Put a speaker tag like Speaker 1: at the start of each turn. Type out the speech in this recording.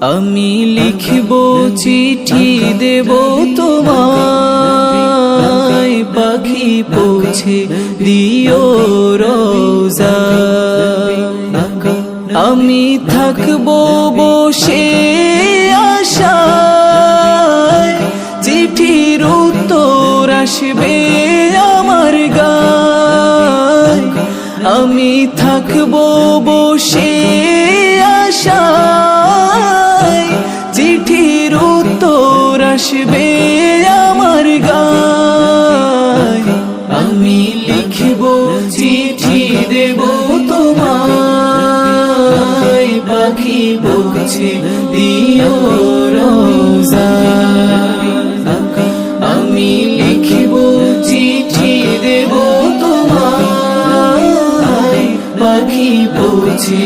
Speaker 1: আমি লিখব চিঠি দেব তোমায়, পাখি পৌঁছে দিও রওজায়। আমি থাকবো বসে আশায়, চিঠির উত্তর আসবে আমার গায়। আমি থাকবো বসে আশায়, চিঠির উত্তর আসবে আমার গায়। আমি লিখব চিঠি দেব তোমায়, পাখি পৌঁছে দিও রওজায়। আমি লিখব চিঠি দেব তোমায়, পাখি পৌঁছে